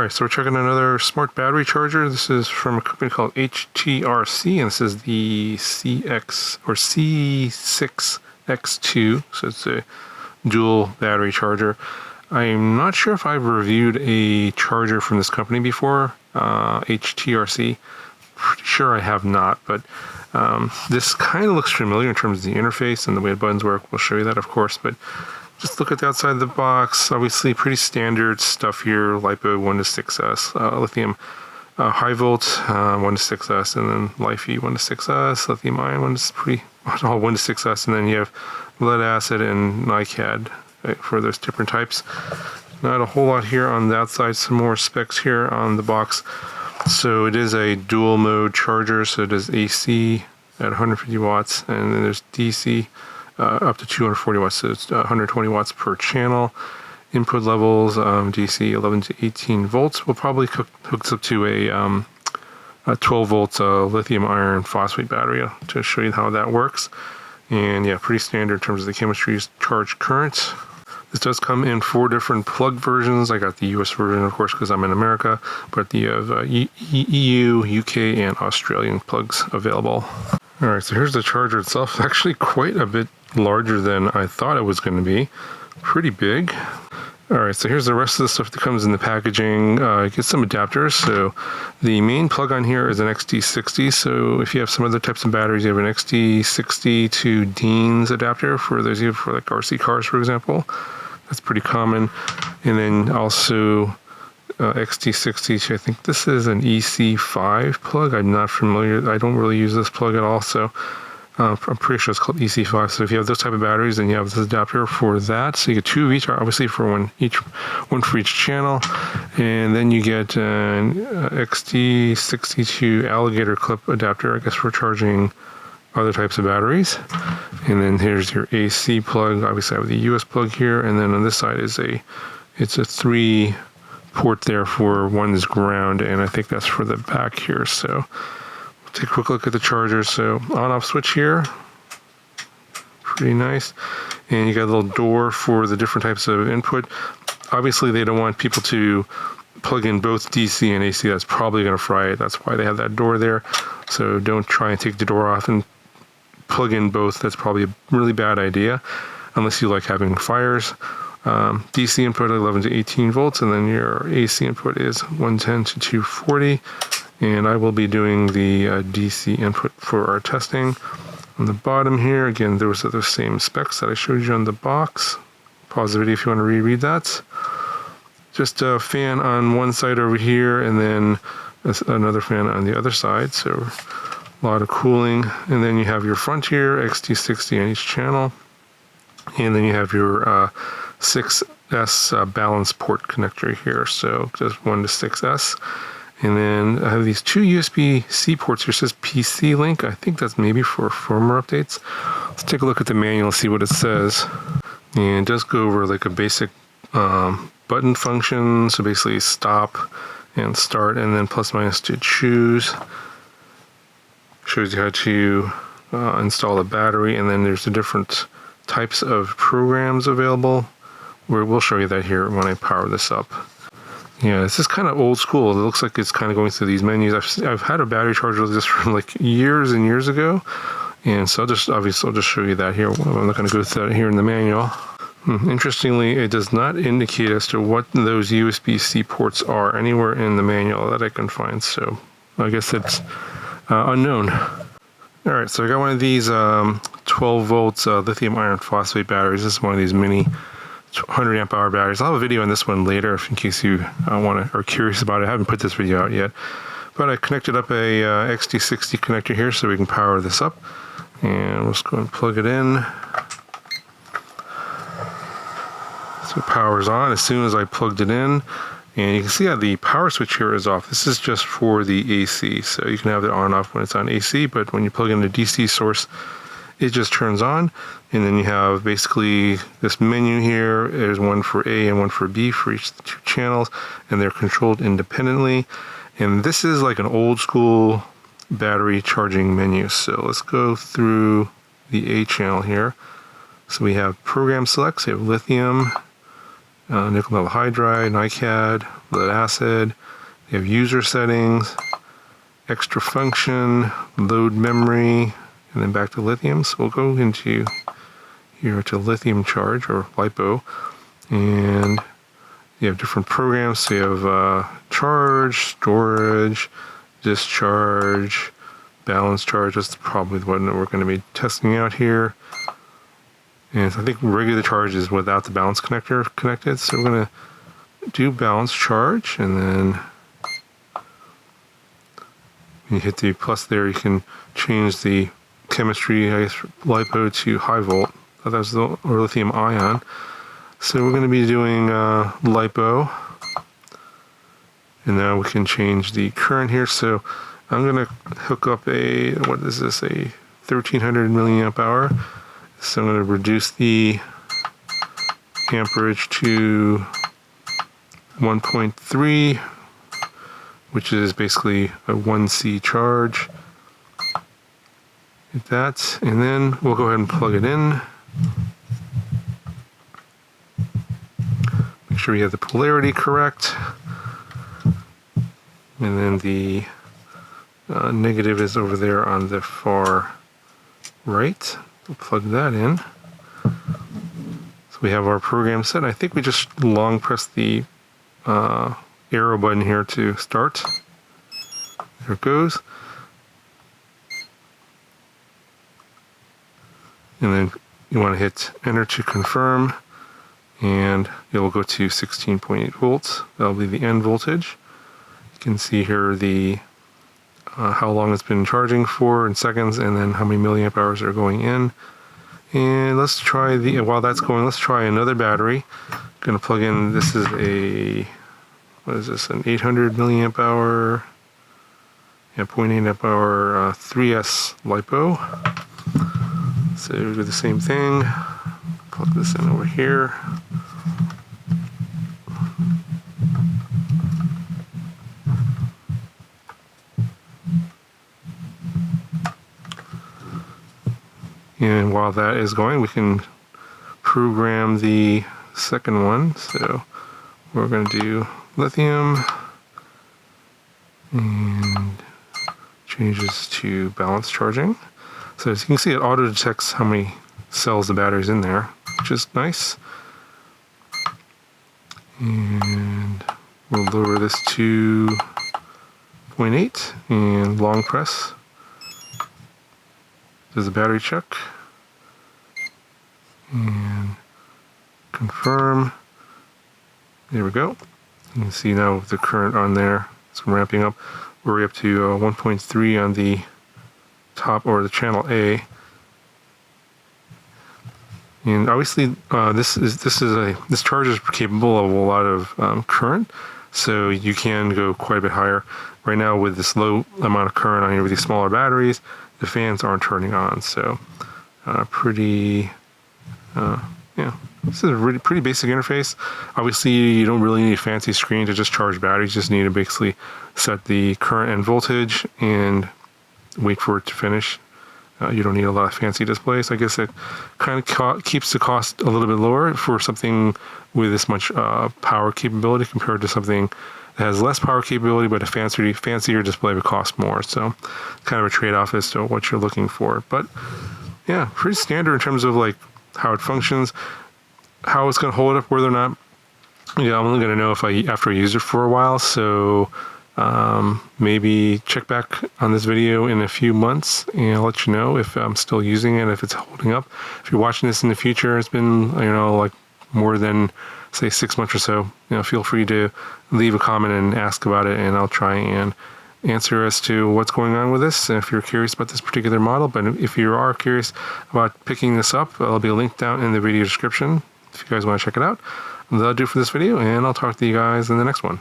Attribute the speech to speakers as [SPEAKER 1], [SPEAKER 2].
[SPEAKER 1] Alright, so we're checking another smart battery charger. This is from a company called HTRC, and this is the C6X2, so it's a dual battery charger. I'm not sure if I've reviewed a charger from this company before, HTRC. Pretty sure I have not, but this kind of looks familiar in terms of the interface and the way the buttons work. We'll show you that, of course, but just look at the outside of the box. Obviously, pretty standard stuff here. LiPo 1 to 6S, lithium high volt 1 to 6S, and then Li-Fi 1 to 6S, lithium ion 1 to 6S, and then you have lead acid and NiCad for those different types. Not a whole lot here on the outside. Some more specs here on the box. So it is a dual mode charger. So it is AC at 150 watts, and then there's DC. Up to 240 watts, so it's 120 watts per channel. Input levels, DC 11 to 18 volts. We'll probably hooks up to a 12 volts lithium iron phosphate battery to show you how that works. And yeah, pretty standard in terms of the chemistries, charge current. This does come in 4 different plug versions. I got the US version, of course, because I'm in America, but you have EU, UK, and Australian plugs available. All right, so here's the charger itself. Actually quite a bit larger than I thought it was going to be. Pretty big. All right, so here's the rest of the stuff that comes in the packaging. Get some adapters. So the main plug on here is an XT60. So if you have some other types of batteries, you have an XT60 to Dean's adapter for those of you for like RC cars, for example. That's pretty common. And then also XT60 to, I think this is an EC5 plug. I'm not familiar. I don't really use this plug at all. So I'm pretty sure it's called EC5. So if you have those type of batteries, then you have this adapter for that. So you get 2 of each, obviously for one for each channel. And then you get an XT62 alligator clip adapter, I guess for charging other types of batteries. And then here's your AC plug. Obviously I have the US plug here. And then on this side is it's a 3 port there for one is ground, and I think that's for the back here. So take a quick look at the charger. So on-off switch here, pretty nice. And you got a little door for the different types of input. Obviously they don't want people to plug in both DC and AC. That's probably going to fry it. That's why they have that door there. So don't try and take the door off and plug in both. That's probably a really bad idea unless you like having fires. DC input 11 to 18 volts, and then your AC input is 110 to 240. And I will be doing the DC input for our testing. On the bottom here, again, there was the same specs that I showed you on the box. Pause the video if you want to reread that. Just a fan on one side over here, and then another fan on the other side. So a lot of cooling. And then you have your front here, XT60 on each channel. And then you have your 6S balance port connector here, so just 1 to 6S. And then I have these 2 USB-C ports here. It says PC link. I think that's maybe for firmware updates. Let's take a look at the manual and see what it says. And it does go over like a basic button function. So basically stop and start, and then plus minus to choose. Shows you how to install a battery, and then there's the different types of programs available. We'll show you that here when I power this up. Yeah, this is kind of old school. It looks like it's kind of going through these menus. I've had a battery charger like this from like years and years ago, and so I'll just show you that here. I'm not going to go through that here in the manual. Interestingly, it does not indicate as to what those USB-C ports are anywhere in the manual that I can find. So I guess it's unknown. All right, so I got one of these 12 volts lithium iron phosphate batteries. This is one of these mini 100 amp hour batteries. I'll have a video on this one later in case you are curious about it. I haven't put this video out yet, but I connected up a XT60 connector here so we can power this up, and we'll just go and plug it in. So it powers on as soon as I plugged it in, and you can see how the power switch here is off. This is just for the AC, so you can have it on and off when it's on AC, but when you plug in the DC source, it just turns on. And then you have basically this menu here. There's one for A and one for B for each of the 2 channels, and they're controlled independently. And this is like an old school battery charging menu. So let's go through the A channel here. So we have program selects, we have lithium, nickel metal hydride, NiCad, lead acid. You have user settings, extra function, load memory, and then back to lithium. So we'll go into here to lithium charge or LiPo, and you have different programs. So you have charge, storage, discharge, balance charge. That's probably the one that we're going to be testing out here. And so I think regular charge is without the balance connector connected. So we're going to do balance charge, and then when you hit the plus there, you can change the chemistry, I guess, LiPo to high volt. That's the or lithium ion. So we're going to be doing LiPo, and now we can change the current here. So I'm going to hook up a, what is this, a 1300 milliamp hour. So I'm going to reduce the amperage to 1.3, which is basically a 1C charge. Hit that, and then we'll go ahead and plug it in. Make sure you have the polarity correct. And then the negative is over there on the far right. We'll plug that in. So we have our program set. I think we just long press the arrow button here to start. There it goes. And then you want to hit enter to confirm, and it will go to 16.8 volts. That'll be the end voltage. You can see here the how long it's been charging for in seconds, and then how many milliamp hours are going in. And let's try while that's going, let's try another battery. I'm going to plug in, this is a, what is this, an 800 milliamp hour, yeah, 0.8 amp hour 3S LiPo. So we do the same thing, plug this in over here. And while that is going, we can program the second one. So we're going to do lithium and changes to balance charging. So as you can see, it auto detects how many cells the battery's in there, which is nice. And we'll lower this to 0.8 and long press. Does the battery check, and confirm. There we go. You can see now the current on there, it's ramping up. We're up to 1.3 on the top, or the channel A. And obviously this charge is capable of a lot of current, so you can go quite a bit higher. Right now with this low amount of current on here with these smaller batteries, the fans aren't turning on, so yeah, this is a really pretty basic interface. Obviously, you don't really need a fancy screen to just charge batteries. You just need to basically set the current and voltage and wait for it to finish. You don't need a lot of fancy displays. I guess it kind of keeps the cost a little bit lower for something with this much power capability compared to something that has less power capability but a fancier display would cost more. So kind of a trade-off as to what you're looking for. But yeah, pretty standard in terms of like how it functions, how it's going to hold up, whether or not, yeah, I'm only going to know if after I use it for a while. So maybe check back on this video in a few months and I'll let you know if I'm still using it, if it's holding up. If you're watching this in the future, it's been, like more than say 6 months or so, feel free to leave a comment and ask about it, and I'll try and answer as to what's going on with this if you're curious about this particular model. But if you are curious about picking this up, there'll be a link down in the video description if you guys want to check it out. That'll do for this video, and I'll talk to you guys in the next one.